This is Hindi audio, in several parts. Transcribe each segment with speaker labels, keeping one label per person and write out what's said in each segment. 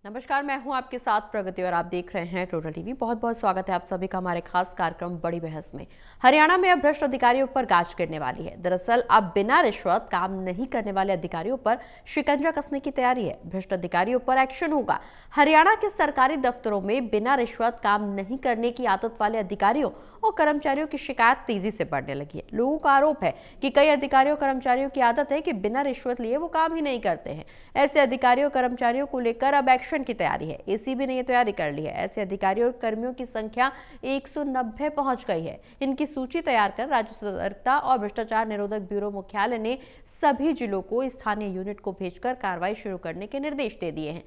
Speaker 1: नमस्कार, मैं हूं आपके साथ प्रगति और आप देख रहे हैं टोटल टीवी। बहुत बहुत स्वागत है आप सभी का हमारे खास कार्यक्रम बड़ी बहस में। हरियाणा में अब भ्रष्ट अधिकारियों पर गाज गिरने वाली है। दरअसल अब बिना रिश्वत काम नहीं करने वाले अधिकारियों पर शिकंजा कसने की तैयारी है। भ्रष्ट अधिकारियों पर एक्शन होगा। हरियाणा के सरकारी दफ्तरों में बिना रिश्वत काम नहीं करने की आदत वाले अधिकारियों और कर्मचारियों की शिकायत तेजी से बढ़ने लगी है। लोगों का आरोप है कि कई अधिकारियों कर्मचारियों की आदत है कि बिना रिश्वत लिए वो काम ही नहीं करते हैं। ऐसे अधिकारियों कर्मचारियों को लेकर अब एक्शन की तैयारी है। एसीबी ने यह तैयारी कर ली है। ऐसे अधिकारियों और कर्मियों की संख्या 190 पहुंच गई है। इनकी सूची तैयार कर राज्य सतर्कता और भ्रष्टाचार निरोधक ब्यूरो मुख्यालय ने सभी जिलों को स्थानीय यूनिट को भेजकर कार्रवाई शुरू करने के निर्देश दे दिए हैं।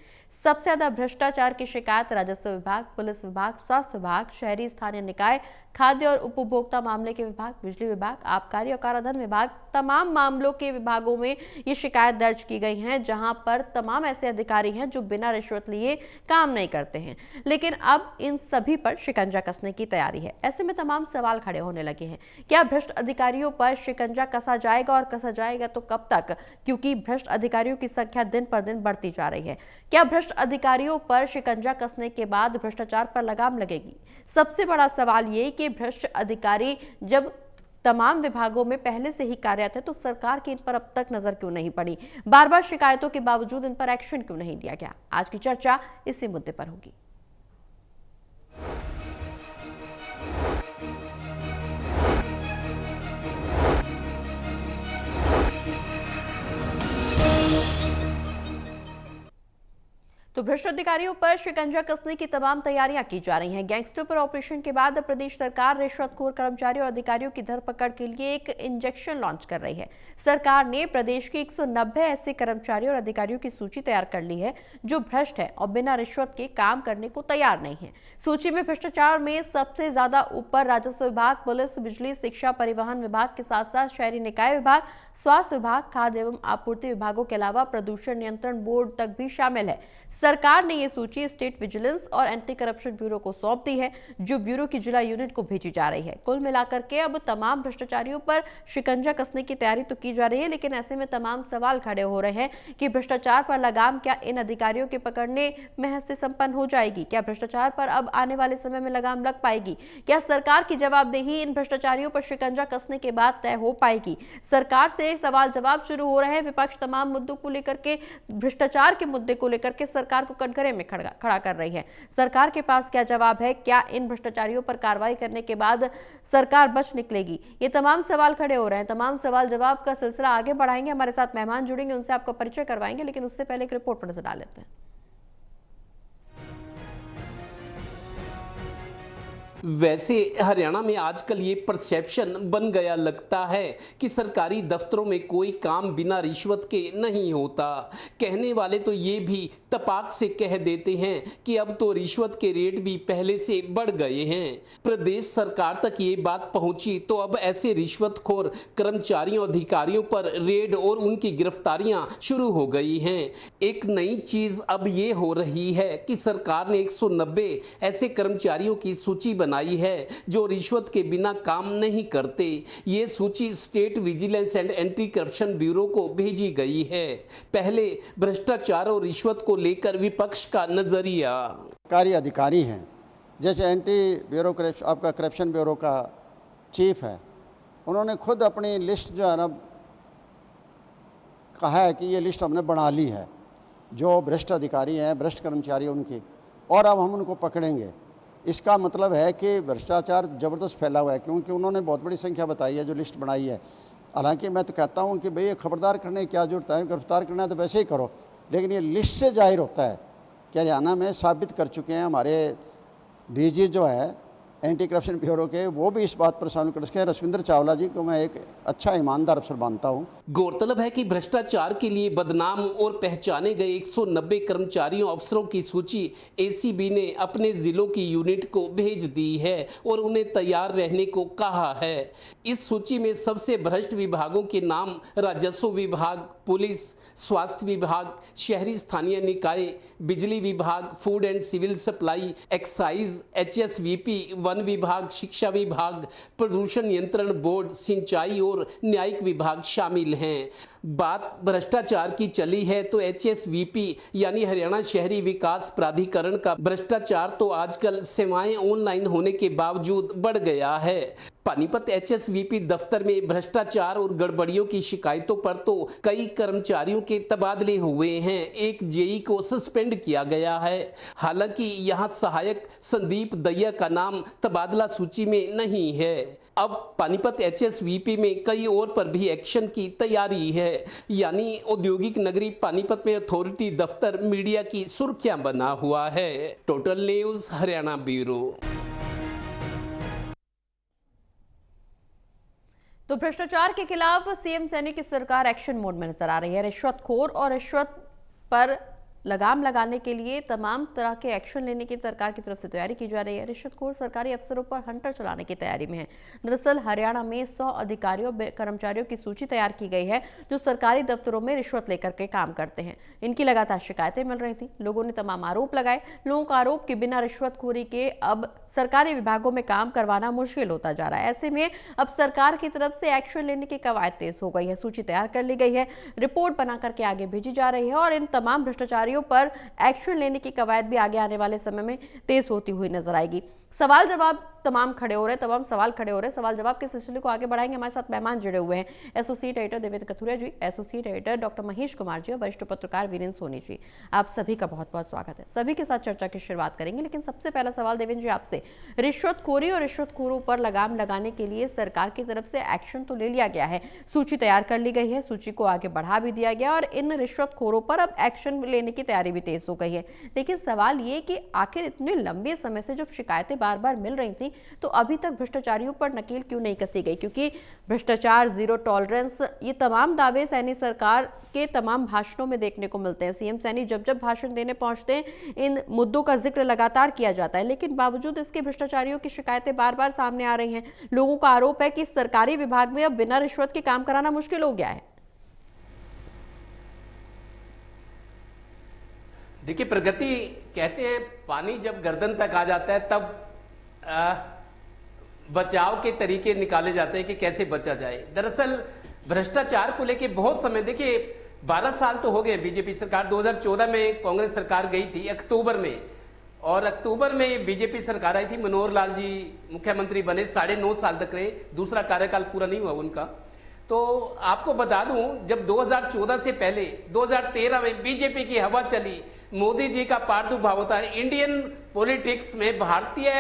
Speaker 1: सबसे ज्यादा भ्रष्टाचार की शिकायत राजस्व विभाग, पुलिस विभाग, स्वास्थ्य विभाग, शहरी स्थानीय निकाय, खाद्य और उपभोक्ता मामले के विभाग, बिजली विभाग, आबकारी और कराधान विभाग, तमाम मामलों के विभागों में ये शिकायत दर्ज की गई हैं, जहां पर तमाम ऐसे अधिकारी हैं जो बिना रिश्वत लिए काम नहीं करते हैं। लेकिन अब इन सभी पर शिकंजा कसने की तैयारी है। ऐसे में तमाम सवाल खड़े होने लगे हैं। क्या भ्रष्ट अधिकारियों पर शिकंजा कसा जाएगा और कसा जाएगा तो कब तक? क्योंकि भ्रष्ट अधिकारियों की संख्या दिन पर दिन बढ़ती जा रही है। क्या भ्रष्ट अधिकारियों पर शिकंजा कसने के बाद भ्रष्टाचार पर लगाम लगेगी? सबसे बड़ा सवाल ये कि भ्रष्ट अधिकारी जब तमाम विभागों में पहले से ही कार्यरत है तो सरकार की इन पर अब तक नजर क्यों नहीं पड़ी? बार बार शिकायतों के बावजूद इन पर एक्शन क्यों नहीं लिया गया? आज की चर्चा इसी मुद्दे पर होगी। तो भ्रष्ट अधिकारियों पर शिकंजा कसने की तमाम तैयारियां की जा रही हैं। गैंगस्टर पर ऑपरेशन के बाद प्रदेश सरकार रिश्वतखोर कर्मचारियों और अधिकारियों की धरपकड़ के लिए एक इंजेक्शन लॉन्च कर रही है। सरकार ने प्रदेश के 190 ऐसे कर्मचारियों और अधिकारियों की सूची तैयार कर ली है जो भ्रष्ट है और बिना रिश्वत के काम करने को तैयार नहीं है। सूची में भ्रष्टाचार में सबसे ज्यादा ऊपर राजस्व विभाग, पुलिस, बिजली, शिक्षा, परिवहन विभाग के साथ साथ शहरी निकाय विभाग, स्वास्थ्य विभाग, खाद्य एवं आपूर्ति विभागों के अलावा प्रदूषण नियंत्रण बोर्ड तक भी शामिल है। सरकार ने यह सूची स्टेट विजिलेंस और एंटी करप्शन ब्यूरो को सौंप दी है, जो ब्यूरो की जिला यूनिट को भेजी जा रही है। कुल मिलाकर के अब तमाम भ्रष्टाचारियों पर शिकंजा कसने की तैयारी तो की जा रही है, लेकिन ऐसे में तमाम सवाल खड़े हो रहे हैं कि भ्रष्टाचार पर लगाम क्या इन अधिकारियों के पकड़ने में से संपन्न हो जाएगी? क्या भ्रष्टाचार पर अब आने वाले समय में लगाम लग पाएगी? क्या सरकार की जवाबदेही इन भ्रष्टाचारियों पर शिकंजा कसने के बाद तय हो पाएगी? सरकार से सवाल जवाब शुरू हो रहे हैं। विपक्ष तमाम मुद्दों को लेकर के, भ्रष्टाचार के मुद्दे को लेकर के सरकार को कटघरे में खड़ा कर रही है। सरकार के पास क्या जवाब है? क्या इन भ्रष्टाचारियों पर कार्रवाई करने के बाद सरकार बच निकलेगी? ये तमाम सवाल खड़े हो रहे हैं। तमाम सवाल जवाब का सिलसिला आगे बढ़ाएंगे। हमारे साथ मेहमान जुड़ेंगे, उनसे आपका परिचय करवाएंगे, लेकिन उससे पहले एक रिपोर्ट पर नजर डाल लेते हैं।
Speaker 2: वैसे हरियाणा में आजकल ये परसेप्शन बन गया लगता है कि सरकारी दफ्तरों में कोई काम बिना रिश्वत के नहीं होता। कहने वाले तो ये भी तपाक से कह देते हैं कि अब तो रिश्वत के रेट भी पहले से बढ़ गए हैं। प्रदेश सरकार तक ये बात पहुंची तो अब ऐसे रिश्वतखोर कर्मचारियों अधिकारियों पर रेड और उनकी गिरफ्तारियां शुरू हो गई हैं। एक नई चीज अब ये हो रही है कि सरकार ने 190 ऐसे कर्मचारियों की सूची बनाई है जो रिश्वत के बिना काम नहीं करते। ये सूची state vigilance and anti corruption bureau को भेजी गई है। पहले भ्रष्टाचार और रिश्वत को लेकर विपक्ष का नजरिया।
Speaker 3: सरकारी अधिकारी हैं, जैसे एंटी ब्यूरो आपका करप्शन ब्यूरो का चीफ है, उन्होंने खुद अपनी लिस्ट जो है ना कहा है कि ये लिस्ट हमने बना ली है जो भ्रष्ट अधिकारी हैं, भ्रष्ट कर्मचारी उनकी, और अब हम उनको पकड़ेंगे। इसका मतलब है कि भ्रष्टाचार ज़बरदस्त फैला हुआ है, क्योंकि उन्होंने बहुत बड़ी संख्या बताई है जो लिस्ट बनाई है। हालांकि मैं तो कहता हूं कि भाई खबरदार करने की क्या जरूरत है, गिरफ्तार करना है तो वैसे ही करो, लेकिन ये लिस्ट से जाहिर होता है कि हरियाणा में साबित कर चुके हैं हमारे डीजी जो है एंटी करप्शन ब्यूरो के, वो भी इस बात पर सामने कर सके। रसविंदर चावला जी को मैं एक अच्छा ईमानदार अफसर मानता हूँ।
Speaker 2: गौरतलब है कि भ्रष्टाचार के लिए बदनाम और पहचाने गए 190 कर्मचारियों अफसरों की सूची एसीबी ने अपने जिलों की यूनिट को भेज दी है और उन्हें तैयार रहने को कहा है। इस सूची में सबसे भ्रष्ट विभागों के नाम राजस्व विभाग, पुलिस, स्वास्थ्य विभाग, शहरी स्थानीय निकाय, बिजली विभाग, food and civil supply, excise, HSVP, वन विभाग, शिक्षा विभाग, प्रदूषण नियंत्रण बोर्ड, सिंचाई और न्यायिक विभाग शामिल हैं। बात भ्रष्टाचार की चली है तो HSVP यानी हरियाणा शहरी विकास प्राधिकरण का भ्रष्टाचार तो आजकल सेवाएं ऑनलाइन होने के बावजूद बढ़ गया है। पानीपत HSVP दफ्तर में भ्रष्टाचार और गड़बड़ियों की शिकायतों पर तो कई कर्मचारियों के तबादले हुए हैं। एक जेई को सस्पेंड किया गया है। हालांकि यहां सहायक संदीप दैया का नाम तबादला सूची में नहीं है। अब पानीपत HSVP में कई और पर भी एक्शन की तैयारी है। यानी औद्योगिक नगरी पानीपत में अथॉरिटी दफ्तर मीडिया की सुर्खियां बना हुआ है। Total news Haryana bureau.
Speaker 1: तो भ्रष्टाचार के खिलाफ सीएम सैनी की सरकार एक्शन मोड में नजर आ रही है। रिश्वतखोर और रिश्वत पर लगाम लगाने के लिए तमाम तरह के एक्शन लेने की सरकार की तरफ से तैयारी की जा रही है। रिश्वतखोर सरकारी अफसरों पर हंटर चलाने की तैयारी में है। दरअसल हरियाणा में 100 अधिकारियों कर्मचारियों की सूची तैयार की गई है जो सरकारी दफ्तरों में रिश्वत लेकर के काम करते हैं। इनकी लगातार शिकायतें मिल रही थी। लोगों ने तमाम आरोप लगाए। लोगों का आरोप कि बिना रिश्वतखोरी के अब सरकारी विभागों में काम करवाना मुश्किल होता जा रहा है। ऐसे में अब सरकार की तरफ से एक्शन लेने की कवायद तेज हो गई है। सूची तैयार कर ली गई है, रिपोर्ट बना करके आगे भेजी जा रही है और इन तमाम भ्रष्टाचारियों पर एक्शन लेने की कवायद भी आगे आने वाले समय में तेज होती हुई नजर आएगी। सवाल जवाब तमाम सवाल खड़े हो रहे। सवाल जवाब के सिलसिले को आगे बढ़ाएंगे। हमारे साथ मेहमान जुड़े हुए हैं associate editor Devendra Kathuria ji, associate editor doctor Mahesh Kumar ji और वरिष्ठ पत्रकार वीरेंद्र सोनी जी। आप सभी का बहुत बहुत स्वागत है। सभी के साथ चर्चा की शुरुआत करेंगे, लेकिन सबसे पहला सवाल देवेंद्र जी आपसे, रिश्वतखोरी और रिश्वतखोरों पर लगाम लगाने के लिए सरकार की तरफ से एक्शन तो ले लिया गया है, सूची तैयार कर ली गई है, सूची को आगे बढ़ा भी दिया गया और इन रिश्वतखोरों पर अब एक्शन लेने की तैयारी भी तेज हो गई है। लेकिन सवाल ये कि आखिर इतने लंबे समय से जब शिकायतें बार बार मिल रही थी तो अभी तक भ्रष्टाचारियों पर नकेल क्यों नहीं कसी गई? क्योंकि भ्रष्टाचार, जीरो टॉलरेंस, ये तमाम दावे सैनी सरकार के तमाम भाषणों में देखने को मिलते हैं। सीएम सैनी जब जब भाषण देने पहुंचते हैं इन मुद्दों का जिक्र लगातार किया जाता है, लेकिन बावजूद इसके भ्रष्टाचारियों की शिकायतें बार बार सामने आ रही हैं। लोगों का आरोप है कि सरकारी विभाग में अब बिना रिश्वत के काम कराना मुश्किल हो गया है।
Speaker 2: देखिए, प्रगति कहते हैं पानी जब गर्दन तक आ जाता है तब बचाव के तरीके निकाले जाते हैं कि कैसे बचा जाए। दरअसल भ्रष्टाचार को लेके बहुत समय, देखिए 12 साल तो हो गए बीजेपी सरकार। 2014 में कांग्रेस सरकार गई थी अक्टूबर में, और अक्टूबर में बीजेपी सरकार आई थी। मनोहर लाल जी मुख्यमंत्री बने, 9.5 साल तक रहे, दूसरा कार्यकाल पूरा नहीं हुआ उनका। तो आपको बता दूं, जब 2014 से पहले 2013 में बीजेपी की हवा चली, मोदी जी का प्रादुर्भाव था, इंडियन पॉलिटिक्स में, भारतीय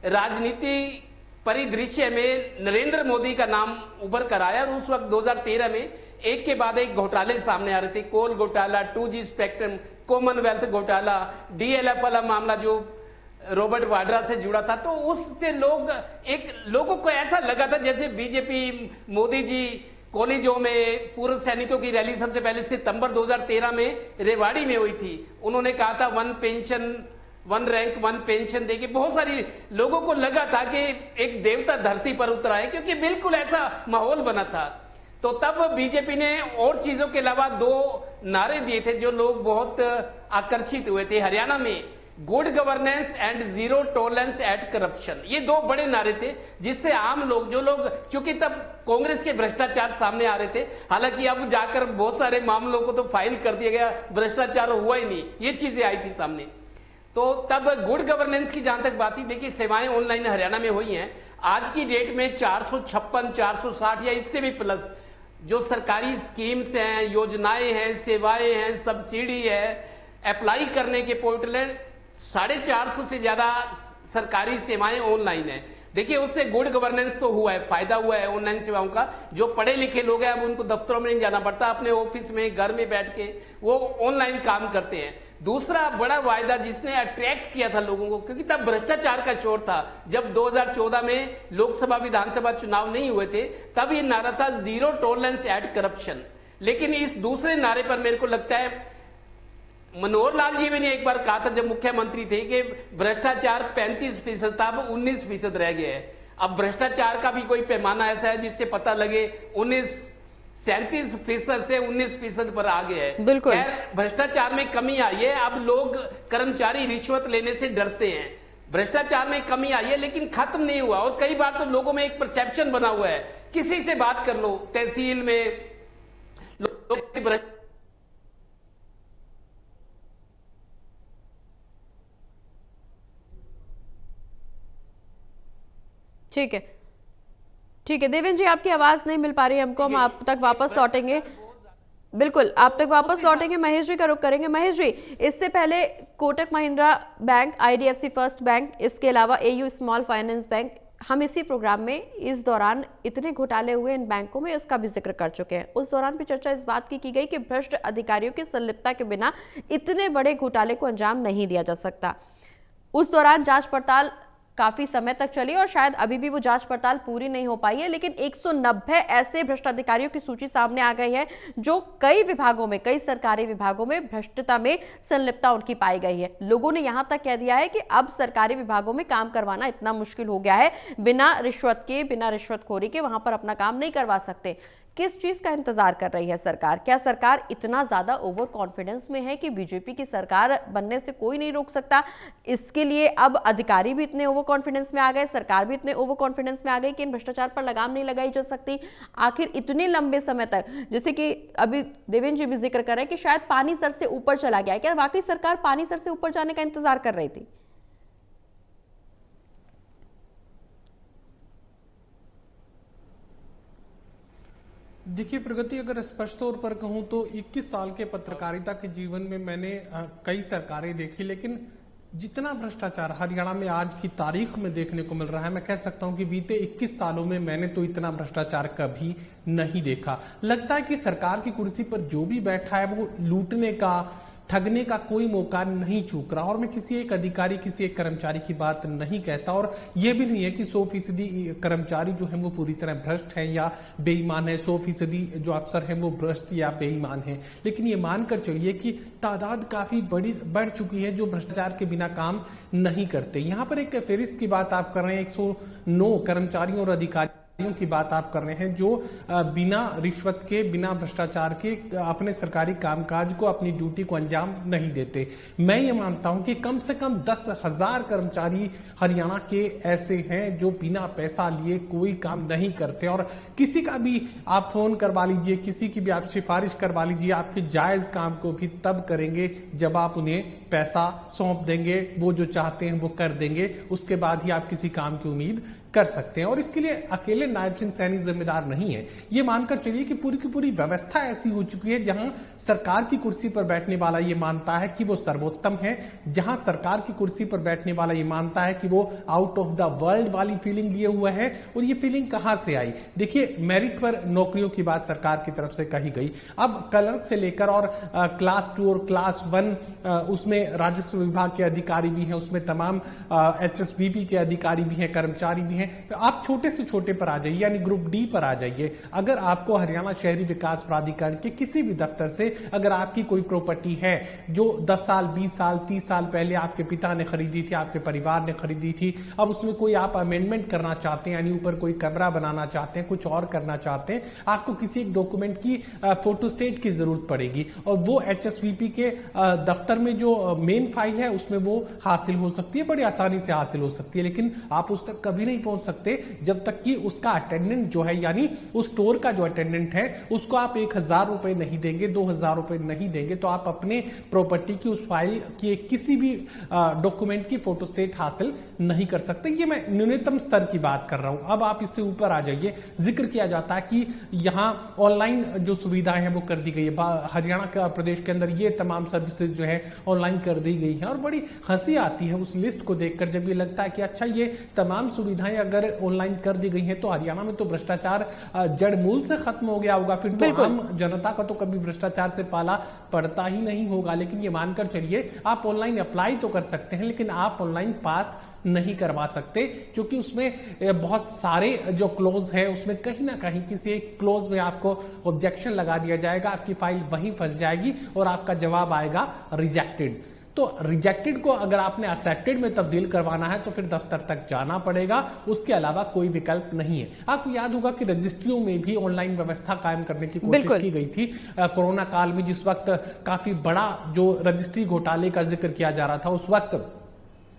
Speaker 2: राजनीति परिदृश्य में नरेंद्र मोदी का नाम उभर कर आया। और उस वक्त 2013 में एक के बाद एक घोटाले सामने आ रहे थे। कोल घोटाला, 2G स्पेक्ट्रम, कॉमनवेल्थ घोटाला, DLF वाला मामला जो रॉबर्ट वाड्रा से जुड़ा था। तो उससे लोगों को ऐसा लगा था जैसे बीजेपी, मोदी जी कॉलेजों में पूर्व सैनिकों की रैली सबसे पहले सितंबर 2013 में रेवाड़ी में हुई थी। उन्होंने कहा था 1 पेंशन 1 रैंक 1 पेंशन देगी। बहुत सारी लोगों को लगा था कि एक देवता धरती पर उतरा है, क्योंकि बिल्कुल ऐसा माहौल बना था। तो तब बीजेपी ने और चीजों के अलावा 2 नारे दिए थे जो लोग बहुत आकर्षित हुए थे हरियाणा में, good governance and zero tolerance at corruption. ये 2 बड़े नारे थे जिससे आम लोग, जो लोग, क्योंकि तब कांग्रेस के भ्रष्टाचार सामने आ रहे थे, हालांकि अब जाकर बहुत सारे मामलों को तो फाइल कर दिया गया, भ्रष्टाचार हुआ ही नहीं, ये चीजें आई थी सामने। तो तब गुड गवर्नेंस की जहां तक बात थी, देखिए सेवाएं ऑनलाइन हरियाणा में हुई हैं। आज की डेट में 456, 460 या इससे भी प्लस जो सरकारी स्कीम्स हैं, योजनाएं हैं, सेवाएं हैं, सब्सिडी है, अप्लाई करने के पोर्टल है, 450 से ज्यादा सरकारी सेवाएं ऑनलाइन है। देखिए उससे गुड गवर्नेंस तो हुआ है, फायदा हुआ है ऑनलाइन सेवाओं का। जो पढ़े लिखे लोग हैं अब उनको दफ्तरों में नहीं जाना पड़ता, अपने ऑफिस में, घर में बैठ के वो ऑनलाइन काम करते हैं। दूसरा बड़ा वायदा जिसने अट्रैक्ट किया था लोगों को, क्योंकि तब भ्रष्टाचार का शोर था, जब 2014 में लोकसभा विधानसभा चुनाव नहीं हुए थे, तब ये नारा था जीरो टॉलरेंस एट करप्शन। लेकिन इस दूसरे नारे पर मेरे को लगता है मनोहर लाल जी ने एक बार कहा था जब मुख्यमंत्री थे कि भ्रष्टाचार 35% था, अब 19% रह गया है। अब भ्रष्टाचार का भी कोई पैमाना ऐसा है जिससे पता लगे 37% से 19% पर आ गया है।
Speaker 1: बिल्कुल,
Speaker 2: भ्रष्टाचार में कमी आई है। अब लोग, कर्मचारी रिश्वत लेने से डरते हैं। भ्रष्टाचार में कमी आई है लेकिन खत्म नहीं हुआ, और कई बार तो लोगों में एक परसेप्शन बना हुआ है, किसी से बात कर लो, तहसील में
Speaker 1: ठीक है, ठीक है देवेंद्र जी, आपकी आवाज नहीं मिल पा रही है हमको, हम आप तक वापस लौटेंगे। बिल्कुल, आप तक वापस लौटेंगे। महेश जी का रुख करेंगे। महेश जी, इससे पहले Kotak Mahindra bank, IDFC first bank, इसके अलावा एयू स्मॉल फाइनेंस बैंक, हम इसी प्रोग्राम में इस दौरान इतने घोटाले हुए इन बैंकों में, इसका भी जिक्र कर चुके हैं। उस दौरान भी चर्चा इस बात की गई कि भ्रष्ट अधिकारियों की संलिप्तता के बिना इतने बड़े घोटाले को अंजाम नहीं दिया जा सकता। उस दौरान जांच पड़ताल काफी समय तक चली और शायद अभी भी वो जांच पड़ताल पूरी नहीं हो पाई है, लेकिन 190 ऐसे भ्रष्ट अधिकारियों की सूची सामने आ गई है जो कई विभागों में, कई सरकारी विभागों में भ्रष्टता में संलिप्तता उनकी पाई गई है। लोगों ने यहां तक कह दिया है कि अब सरकारी विभागों में काम करवाना इतना मुश्किल हो गया है, बिना रिश्वत के, बिना रिश्वतखोरी के वहां पर अपना काम नहीं करवा सकते। किस चीज का इंतजार कर रही है सरकार? क्या सरकार इतना ज्यादा ओवर कॉन्फिडेंस में है कि बीजेपी की सरकार बनने से कोई नहीं रोक सकता? इसके लिए अब अधिकारी भी इतने ओवर कॉन्फिडेंस में आ गए, सरकार भी इतने ओवर कॉन्फिडेंस में आ गई कि इन भ्रष्टाचार पर लगाम नहीं लगाई जा सकती। आखिर इतने लंबे समय तक, जैसे कि अभी देवेंद्र जी भी जिक्र कर रहे हैं कि शायद पानी सर से ऊपर चला गया है, क्या वाकई सरकार पानी सर से ऊपर जाने का इंतजार कर रही थी?
Speaker 4: देखिए प्रगति, अगर स्पष्ट तौर पर कहूं तो 21 साल के पत्रकारिता के जीवन में मैंने कई सरकारें देखी, लेकिन जितना भ्रष्टाचार हरियाणा में आज की तारीख में देखने को मिल रहा है, मैं कह सकता हूं कि बीते 21 सालों में मैंने तो इतना भ्रष्टाचार कभी नहीं देखा। लगता है कि सरकार की कुर्सी पर जो भी बैठा है वो लूटने का, ठगने का कोई मौका नहीं चूक रहा। और मैं किसी एक अधिकारी, किसी एक कर्मचारी की बात नहीं कहता, और यह भी नहीं है कि 100% कर्मचारी जो है वो पूरी तरह भ्रष्ट है या बेईमान है, 100% जो अफसर है वो भ्रष्ट या बेईमान है। लेकिन ये मानकर चलिए कि तादाद काफी बढ़ चुकी है जो भ्रष्टाचार के बिना काम नहीं करते। यहां पर एक फेरिस्त की बात आप कर रहे हैं, 109 कर्मचारियों और अधिकारी की बात आप कर रहे हैं जो बिना रिश्वत के, बिना भ्रष्टाचार के अपने सरकारी कामकाज को, अपनी ड्यूटी को अंजाम नहीं देते। मैं ये मानता हूं कि कम से कम 10,000 कर्मचारी हरियाणा के ऐसे हैं जो बिना पैसा लिए कोई काम नहीं करते, और किसी का भी आप फोन करवा लीजिए, किसी की भी आप सिफारिश करवा लीजिए, आपके जायज काम को भी तब करेंगे जब आप उन्हें पैसा सौंप देंगे, वो जो चाहते हैं वो कर देंगे, उसके बाद ही आप किसी काम की उम्मीद कर सकते हैं। और इसके लिए अकेले नायब सिंह सैनी जिम्मेदार नहीं है। ये मानकर चलिए कि पूरी की पूरी व्यवस्था ऐसी हो चुकी है जहां सरकार की कुर्सी पर बैठने वाला ये मानता है कि वो सर्वोत्तम है, जहां सरकार की कुर्सी पर बैठने वाला ये मानता है कि वो आउट ऑफ द वर्ल्ड वाली फीलिंग लिए हुआ है। और ये फीलिंग कहां से आई? देखिए, मेरिट पर नौकरियों की बात सरकार की तरफ से कही गई। अब क्लर्क से लेकर और क्लास 2 और क्लास 1 उसमें राजस्व विभाग के अधिकारी भी हैं, उसमें तमाम HSVP के अधिकारी भी हैं, कर्मचारी भी हैं। आप छोटे से छोटे पर आ जाइए, यानी ग्रुप डी पर आ जाइए। अगर आपको हरियाणा शहरी विकास प्राधिकरण के किसी भी दफ्तर से अगर आपकी कोई प्रॉपर्टी है जो 10 साल, 20 साल, 30 साल पहले आपके पिता ने खरीदी थी, आपके परिवार ने खरीदी थी, अब उसमें कोई आप अमेंडमेंट करना चाहते हैं, यानी ऊपर कोई कमरा बनाना चाहते हैं, कुछ और करना चाहते हैं, आपको किसी एक डॉक्यूमेंट की फोटोस्टेट की जरूरत पड़ेगी, और वो HSVP के दफ्तर में जो मेन फाइल है उसमें वो हासिल हो सकती है, बड़ी आसानी से हासिल हो सकती है। लेकिन आप उस तक कभी नहीं पहुंच सकते जब तक कि उसका अटेंडेंट जो है, यानी उस स्टोर का जो अटेंडेंट है, उसको आप 1,000 रुपए नहीं देंगे, 2,000 रुपए नहीं देंगे, तो आप अपने प्रॉपर्टी की उस फाइल की किसी भी डॉक्यूमेंट की फोटोस्टेट हासिल नहीं कर सकते। ये मैं न्यूनतम स्तर की बात कर रहा हूं। अब आप इससे ऊपर आ जाइए। जिक्र किया जाता है कि यहां ऑनलाइन जो सुविधाएं हैं वो कर दी गई है। हरियाणा का प्रदेश के अंदर ये तमाम सर्विसेज जो है ऑनलाइन कर दी गई है, और बड़ी हंसी आती है उस लिस्ट को देखकर, जब ये लगता है कि अच्छा, ये तमाम सुविधाएं अगर ऑनलाइन कर दी गई हैं तो हरियाणा में तो भ्रष्टाचार जड़ मूल से खत्म हो गया होगा, फिर तो आम जनता का तो कभी भ्रष्टाचार से पाला पड़ता ही नहीं होगा। लेकिन ये मानकर चलिए, आप ऑनलाइन अप्लाई तो कर सकते हैं, लेकिन आप ऑनलाइन पास नहीं करवा सकते, क्योंकि उसमें बहुत सारे जो क्लोज है, उसमें कहीं ना कहीं किसी एक क्लोज में आपको ऑब्जेक्शन लगा दिया जाएगा, आपकी फाइल वहीं फंस जाएगी और आपका जवाब आएगा रिजेक्टेड। तो रिजेक्टेड को अगर आपने एक्सेप्टेड में तब्दील करवाना है तो फिर दफ्तर तक जाना पड़ेगा, उसके अलावा कोई विकल्प नहीं है। आपको याद होगा कि रजिस्ट्रियों में भी ऑनलाइन व्यवस्था कायम करने की कोशिश की गई थी कोरोना काल में, जिस वक्त काफी बड़ा जो रजिस्ट्री घोटाले का जिक्र किया जा रहा था, उस वक्त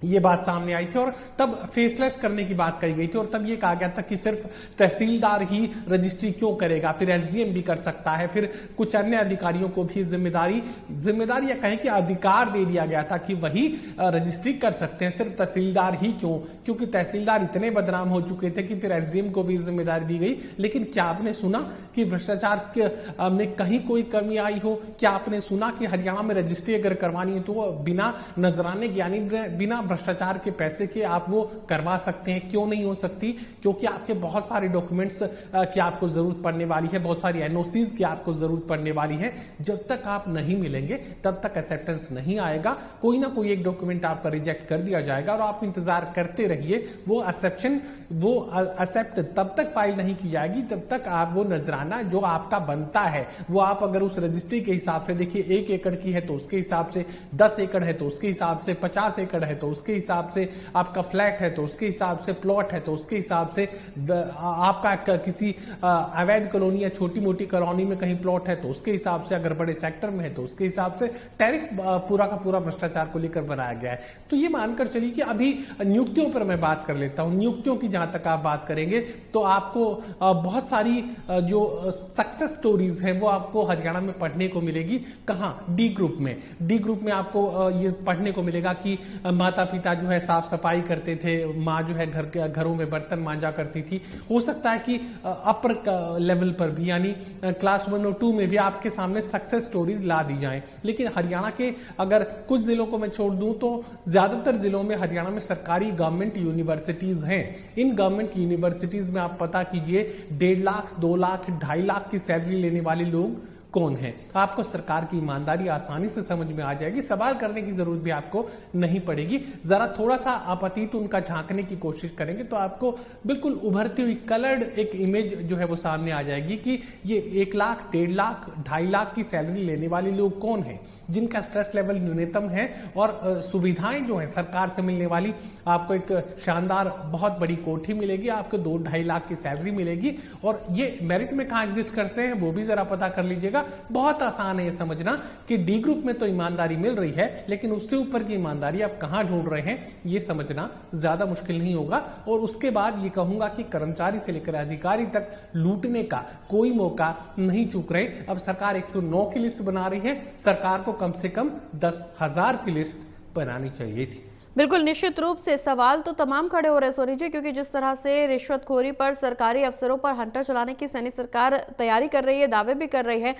Speaker 4: ये बात सामने आई थी और तब फेसलेस करने की बात कही गई थी और तब ये कहा गया था कि सिर्फ तहसीलदार ही रजिस्ट्री क्यों करेगा, फिर एसडीएम भी कर सकता है, फिर कुछ अन्य अधिकारियों को भी जिम्मेदारी या कहें कि अधिकार दे दिया गया था कि वही रजिस्ट्री कर सकते हैं, सिर्फ तहसीलदार ही क्यों, क्योंकि तहसीलदार इतने बदनाम हो चुके थे कि फिर एसडीएम को भी जिम्मेदारी दी गई। लेकिन क्या आपने सुना कि भ्रष्टाचार में कहीं कोई कमी आई हो? क्या आपने सुना कि हरियाणा में रजिस्ट्री अगर करवानी है तो बिना नजराने यानी बिना भ्रष्टाचार के पैसे के आप वो करवा सकते हैं? क्यों नहीं हो सकती? क्योंकि आपके बहुत सारे डॉक्यूमेंट्स की आपको जरूरत पड़ने वाली है, बहुत सारी एनओसीज की आपको जरूरत पड़ने वाली है। जब तक आप नहीं मिलेंगे तब तक एक्सेप्टेंस नहीं आएगा, कोई ना कोई एक डॉक्यूमेंट आपका रिजेक्ट कर दिया जाएगा और आप इंतजार करते रहिए। वो एक्सेप्ट तब तक फाइल नहीं की जाएगी जब तक आप वो नजराना जो आपका बनता है वो आप अगर उस रजिस्ट्री के हिसाब से देखिए 1 एकड़ की है तो उसके हिसाब से, 10 एकड़ है तो उसके हिसाब से, 50 एकड़ है तो उसके हिसाब से, आपका फ्लैट है तो उसके हिसाब से, प्लॉट है तो उसके हिसाब से, आपका किसी अवैध कॉलोनी या छोटी मोटी कॉलोनी में कहीं प्लॉट है तो उसके हिसाब से, अगर बड़े सेक्टर में है तो उसके हिसाब से टैरिफ पूरा का पूरा भ्रष्टाचार को लेकर बनाया गया है। तो ये मानकर चलिए कि अभी नियुक्तियों पर मैं बात कर लेता हूं। नियुक्तियों की जहां तक आप बात करेंगे तो आपको बहुत सारी जो सक्सेस स्टोरीज हैं वो आपको हरियाणा में पढ़ने को मिलेगी। कहां? डी ग्रुप में। डी ग्रुप में आपको ये पढ़ने को मिलेगा कि माता पिता जो है साफ सफाई करते थे, माँ जो है घरों में बर्तन मांजा करती थी। हो सकता है कि अपर लेवल पर भी यानी क्लास 1 और 2 में भी आपके सामने सक्सेस स्टोरीज ला दी जाएं। लेकिन हरियाणा के अगर कुछ जिलों को मैं छोड़ दूं तो ज्यादातर जिलों में हरियाणा में सरकारी गवर्नमेंट यूनिवर्सिटीज हैं। इन गवर्नमेंट यूनिवर्सिटीज में आप पता कीजिए 1.5 लाख, 2 लाख, 2.5 लाख की सैलरी लेने वाले लोग कौन है। आपको सरकार की ईमानदारी आसानी से समझ में आ जाएगी, सवाल करने की जरूरत भी आपको नहीं पड़ेगी। जरा थोड़ा सा आप अतीत उनका झांकने की कोशिश करेंगे तो आपको बिल्कुल उभरती हुई कलर्ड एक इमेज जो है वो सामने आ जाएगी कि ये 1 लाख, 1.5 लाख, 2.5 लाख की सैलरी लेने वाले लोग कौन हैं, जिनका स्ट्रेस लेवल न्यूनतम है और सुविधाएं जो है सरकार से मिलने वाली, आपको एक शानदार बहुत बड़ी कोठी मिलेगी, आपको 2-2.5 लाख की सैलरी मिलेगी और ये मेरिट में कहां एग्जिस्ट करते हैं वो भी जरा पता कर लीजिएगा। बहुत आसान है ये समझना कि डी ग्रुप में तो ईमानदारी मिल रही है, लेकिन उससे ऊपर की ईमानदारी आप कहां ढूंढ रहे हैं ये समझना ज्यादा मुश्किल नहीं होगा। और उसके बाद ये कहूंगा कि कर्मचारी से लेकर अधिकारी तक लूटने का कोई मौका नहीं चूक रहे। अब सरकार 109 की लिस्ट बना रही है, सरकार को कम से कम 10,000 की लिस्ट बनानी चाहिए थी।
Speaker 1: बिल्कुल, निश्चित रूप से सवाल तो तमाम खड़े हो रहे सोनी जी, क्योंकि जिस तरह से रिश्वतखोरी पर सरकारी अफसरों पर हंटर चलाने की सैनी सरकार तैयारी कर रही है, दावे भी कर रही है।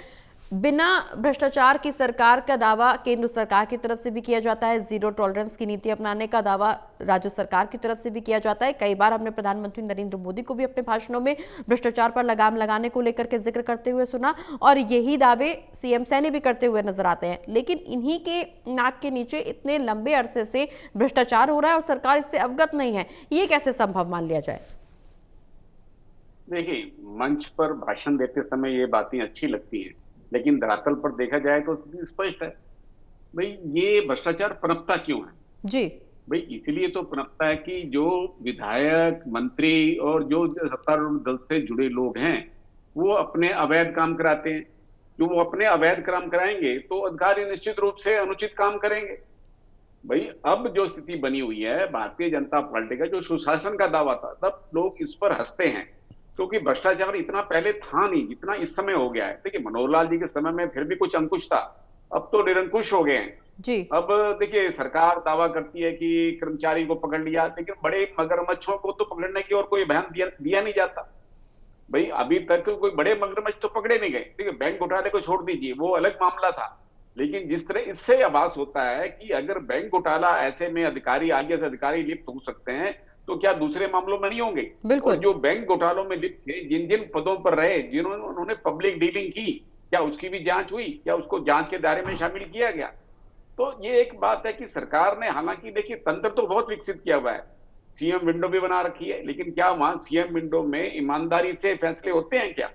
Speaker 1: बिना भ्रष्टाचार की सरकार का दावा केंद्र सरकार की तरफ से भी किया जाता है, जीरो टॉलरेंस की नीति अपनाने का दावा राज्य सरकार की तरफ से भी किया जाता है। कई बार हमने प्रधानमंत्री नरेंद्र मोदी को भी अपने भाषणों में भ्रष्टाचार पर लगाम लगाने को लेकर के जिक्र करते हुए सुना और यही दावे सीएम सैनी भी करते हुए नजर आते हैं। लेकिन इन्हीं के नाक के नीचे इतने लंबे अरसे से भ्रष्टाचार हो रहा है और सरकार इससे अवगत नहीं है, ये कैसे संभव मान लिया जाए?
Speaker 5: देखिए, मंच पर भाषण देते समय ये बातें अच्छी लगती हैं, लेकिन धरातल पर देखा जाए तो स्पष्ट है भाई ये भ्रष्टाचार पनपता क्यों है जी। भाई इसलिए तो पनपता है कि जो विधायक, मंत्री और जो सत्तारूढ़ दल से जुड़े लोग हैं वो अपने अवैध काम कराते हैं। जो वो अपने अवैध काम कराएंगे तो अधिकारी निश्चित रूप से अनुचित काम करेंगे। भाई अब जो स्थिति बनी हुई है, भारतीय जनता पार्टी का जो सुशासन का दावा था तब लोग इस पर हंसते हैं क्योंकि भ्रष्टाचार इतना पहले था नहीं जितना इस समय हो गया है। देखिए, मनोहर लाल जी के समय में फिर भी कुछ अंकुश था, अब तो निरंकुश हो गए हैं जी। अब देखिए, सरकार दावा करती है कि कर्मचारी को पकड़ लिया, लेकिन बड़े मगरमच्छों को तो पकड़ने की और कोई बयान दिया नहीं जाता। भाई अभी तक कोई बड़े मगरमच्छ तो पकड़े नहीं गए। देखिए, बैंक घोटाले को छोड़ दीजिए, वो अलग मामला था, लेकिन जिस तरह इससे आभास होता है कि अगर बैंक घोटाला ऐसे में अधिकारी, आगे से अधिकारी लिप्त हो सकते हैं तो क्या दूसरे मामलों में नहीं होंगे? बिल्कुल। और जो बैंक घोटालों में लिप्त थे, जिन जिन पदों पर रहे, उन्होंने पब्लिक डीलिंग की, क्या उसकी भी जांच हुई? क्या उसको जांच के दायरे में शामिल किया गया? तो ये एक बात है कि सरकार ने, हालांकि देखिए तंत्र तो बहुत विकसित किया हुआ है, सीएम विंडो भी बना रखी है, लेकिन क्या वहां सीएम विंडो में ईमानदारी से फैसले होते हैं क्या?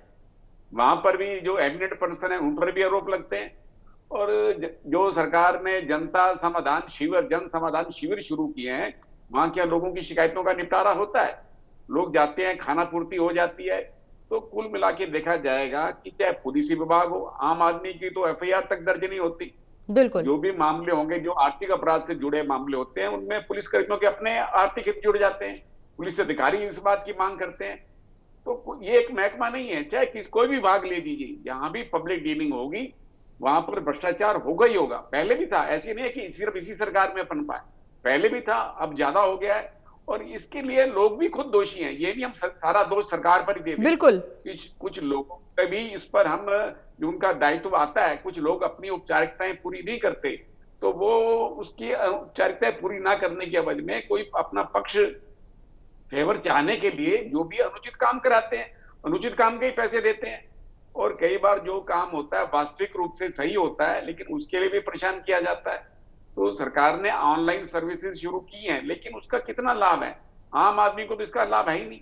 Speaker 5: वहां पर भी जो एमिनेंट पर्सन है उन पर भी आरोप लगते हैं। और जो सरकार ने जन समाधान शिविर शुरू किए हैं, वहां क्या लोगों की शिकायतों का निपटारा होता है? लोग जाते हैं, खाना पूर्ति हो जाती है। तो कुल मिला के देखा जाएगा कि चाहे पुलिस विभाग हो, आम आदमी की तो एफआईआर तक दर्ज नहीं होती।
Speaker 1: बिल्कुल।
Speaker 5: जो भी मामले होंगे, जो आर्थिक अपराध से जुड़े मामले होते हैं, उनमें पुलिसकर्मियों के अपने आर्थिक हित जुड़ जाते हैं, पुलिस अधिकारी इस बात की मांग करते हैं। तो ये एक महकमा नहीं है, चाहे कोई भी भाग ले दीजिए, जहां भी पब्लिक डीलिंग होगी वहां पर भ्रष्टाचार होगा ही होगा। पहले भी था, ऐसी नहीं है कि सिर्फ इसी सरकार में पनपा है, पहले भी था, अब ज्यादा हो गया है। और इसके लिए लोग भी खुद दोषी हैं, ये नहीं हम सारा दोष सरकार पर ही दे दें।
Speaker 1: बिल्कुल।
Speaker 5: कुछ लोगों पे भी इस पर हम, जो उनका दायित्व आता है, कुछ लोग अपनी औपचारिकताएं पूरी नहीं करते, तो वो उसकी औपचारिकताएं पूरी ना करने की अवधि में कोई अपना पक्ष फेवर चाहने के लिए जो भी अनुचित काम कराते हैं, अनुचित काम के ही पैसे देते हैं। और कई बार जो काम होता है वास्तविक रूप से सही होता है, लेकिन उसके लिए भी परेशान किया जाता है। तो सरकार ने ऑनलाइन सर्विसेज शुरू की हैं, लेकिन उसका कितना लाभ है? आम आदमी को तो इसका लाभ है ही नहीं।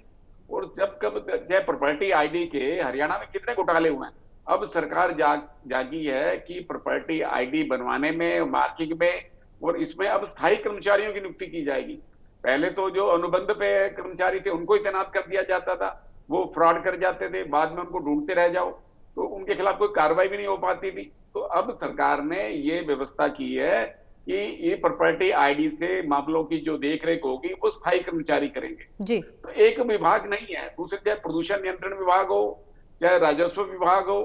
Speaker 5: और जब प्रॉपर्टी आईडी के हरियाणा में कितने घोटाले हुए हैं, अब सरकार जागी है कि प्रॉपर्टी आईडी बनवाने में, मार्किंग में, और इसमें अब स्थायी कर्मचारियों की नियुक्ति की जाएगी। पहले तो जो अनुबंध पे कर्मचारी थे उनको ही तैनात कर दिया जाता था, वो फ्रॉड कर जाते थे, बाद में उनको ढूंढते रह जाओ, तो उनके खिलाफ कोई कार्रवाई भी नहीं हो पाती थी। तो अब सरकार ने ये व्यवस्था की है कि ये प्रॉपर्टी आईडी से मामलों की जो देखरेख होगी वो स्थायी कर्मचारी करेंगे
Speaker 1: जी।
Speaker 5: तो एक विभाग नहीं है, दूसरे चाहे प्रदूषण नियंत्रण विभाग हो, चाहे राजस्व विभाग हो,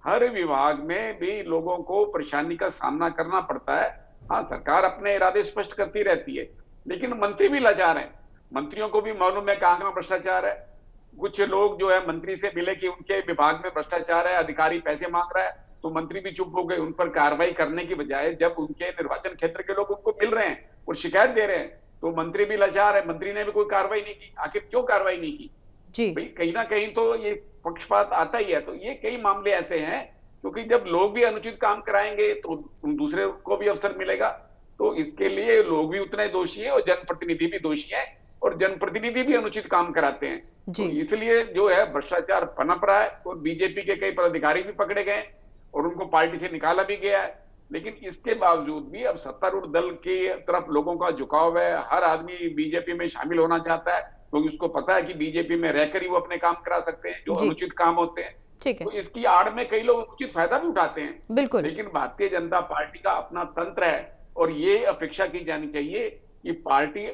Speaker 5: हर विभाग में भी लोगों को परेशानी का सामना करना पड़ता है। हाँ, सरकार अपने इरादे स्पष्ट करती रहती है, लेकिन मंत्री भी लाचार हैं। मंत्रियों को भी मालूम है कहाँ भ्रष्टाचार है। कुछ लोग जो है मंत्री से मिले कि उनके विभाग में भ्रष्टाचार है, अधिकारी पैसे मांग रहा है, तो मंत्री भी चुप हो गए। उन पर कार्रवाई करने की बजाय जब उनके निर्वाचन क्षेत्र के लोग उनको मिल रहे हैं और शिकायत दे रहे हैं, तो मंत्री भी लाचार है, मंत्री ने भी कोई कार्रवाई नहीं की। आखिर क्यों कार्रवाई नहीं की?
Speaker 1: जी।
Speaker 5: भाई कहीं ना कहीं तो ये पक्षपात आता ही है। तो ये कई मामले ऐसे हैं, क्योंकि जब लोग भी अनुचित काम कराएंगे तो दूसरे को भी अवसर मिलेगा। तो इसके लिए लोग भी उतने दोषी है और जनप्रतिनिधि भी दोषी है, और जनप्रतिनिधि भी अनुचित काम कराते हैं। तो इसलिए जो है भ्रष्टाचार पनप रहा है, और बीजेपी के कई पदाधिकारी भी पकड़े गए और उनको पार्टी से निकाला भी गया है। लेकिन इसके बावजूद भी अब सत्तारूढ़ दल की तरफ लोगों का झुकाव है। हर आदमी बीजेपी में शामिल होना चाहता है, क्योंकि उसको पता है कि बीजेपी में रहकर ही वो अपने काम करा सकते हैं जो अनुचित काम होते हैं।
Speaker 1: ठीक है।
Speaker 5: तो इसकी आड़ में कई लोग उचित फायदा भी उठाते हैं।
Speaker 1: बिल्कुल।
Speaker 5: लेकिन भारतीय जनता पार्टी का अपना तंत्र है, और ये अपेक्षा की जानी चाहिए कि पार्टी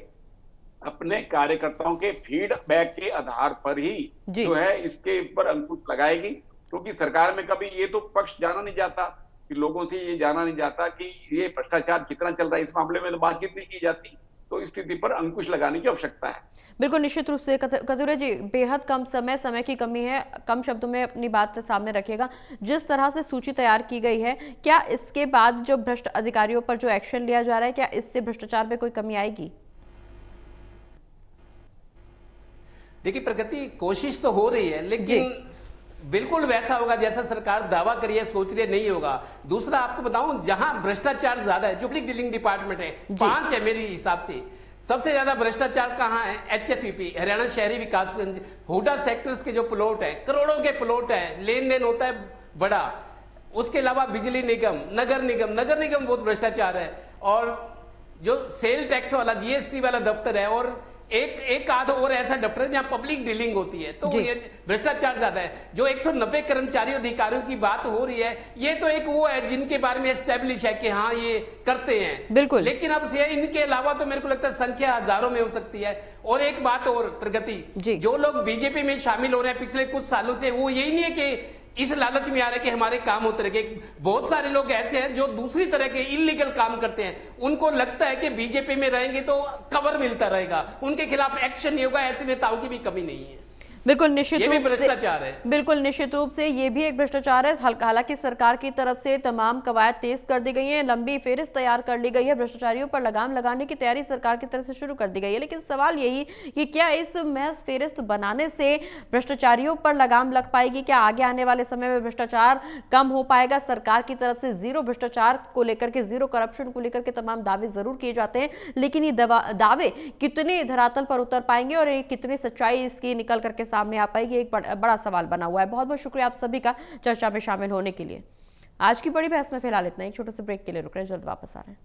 Speaker 5: अपने कार्यकर्ताओं के फीडबैक के आधार पर ही जो है इसके ऊपर अंकुश लगाएगी। क्योंकि सरकार में कभी ये तो पक्ष जाना नहीं जाता, कि लोगों से ये जाना नहीं जाता कि ये भ्रष्टाचार कितना चल रहा है, इस मामले में तो बातचीत नहीं की जाती। तो इस स्थिति पर अंकुश लगाने की आवश्यकता है।
Speaker 1: बिल्कुल, निश्चित रूप से कतुरे जी, बेहद कम समय की कमी है, कम शब्दों में अपनी बात सामने रखेगा। जिस तरह से सूची तैयार की गई है, क्या इसके बाद जो भ्रष्ट अधिकारियों पर जो एक्शन लिया जा रहा है, क्या इससे भ्रष्टाचार में कोई कमी आएगी?
Speaker 2: देखिए प्रगति, कोशिश तो हो रही है, लेकिन बिल्कुल वैसा होगा जैसा सरकार दावा करिए सोच रही है नहीं होगा। दूसरा आपको बताऊं, जहां भ्रष्टाचार ज्यादा है, जो पब्लिक डीलिंग डिपार्टमेंट है, 5 है मेरे हिसाब से। सबसे ज्यादा भ्रष्टाचार कहां है? HSVP, हरियाणा शहरी विकास, हुडा सेक्टर्स के जो प्लॉट है, करोड़ों के प्लॉट है, लेन देन होता है बड़ा। उसके अलावा बिजली निगम, नगर निगम बहुत भ्रष्टाचार है। और जो सेल टैक्स वाला, GST वाला दफ्तर है, और एक आध और ऐसा दफ्तर है जहां पब्लिक डीलिंग होती है। तो ये भ्रष्टाचार ज्यादा है। जो 190 कर्मचारी अधिकारियों की बात हो रही है, ये तो एक वो है जिनके बारे में एस्टेब्लिश है कि हाँ ये करते हैं।
Speaker 1: बिल्कुल।
Speaker 2: लेकिन अब से इनके अलावा तो मेरे को लगता है संख्या हजारों में हो सकती है। और एक बात और प्रगति, जो लोग बीजेपी में शामिल हो रहे हैं पिछले कुछ सालों से, वो यही नहीं है कि इस लालच में आ रहे कि हमारे काम होते रहे। बहुत सारे लोग ऐसे हैं जो दूसरी तरह के इलीगल काम करते हैं। उनको लगता है कि बीजेपी में रहेंगे तो कवर मिलता रहेगा, उनके खिलाफ एक्शन नहीं होगा। ऐसे नेताओं की भी कमी नहीं है।
Speaker 1: बिल्कुल निश्चित रूप से
Speaker 2: भ्रष्टाचार है।
Speaker 1: बिल्कुल निश्चित रूप से ये भी एक भ्रष्टाचार है। हालांकि सरकार की तरफ से तमाम कवायद तेज कर दी गई है, लंबी फेरिस्त तैयार कर ली गई है, भ्रष्टाचारियों पर लगाम लगाने की तैयारी सरकार की तरफ से शुरू कर दी गई है। लेकिन सवाल यही कि क्या इस महज फेरिस्त बनाने से भ्रष्टाचारियों पर लगाम लग पाएगी? क्या आगे आने वाले समय में भ्रष्टाचार कम हो पाएगा? सरकार की तरफ से जीरो भ्रष्टाचार को लेकर के, जीरो करप्शन को लेकर के तमाम दावे जरूर किए जाते हैं, लेकिन ये दावे कितने धरातल पर उतर पाएंगे और कितनी सच्चाई इसकी निकल करके सामने आ पाएगी, एक बड़ा सवाल बना हुआ है। बहुत बहुत शुक्रिया आप सभी का चर्चा में शामिल होने के लिए। आज की बड़ी बहस में फिलहाल इतना ही। छोटे से ब्रेक के लिए रुक रहे हैं, जल्द वापस आ रहे हैं।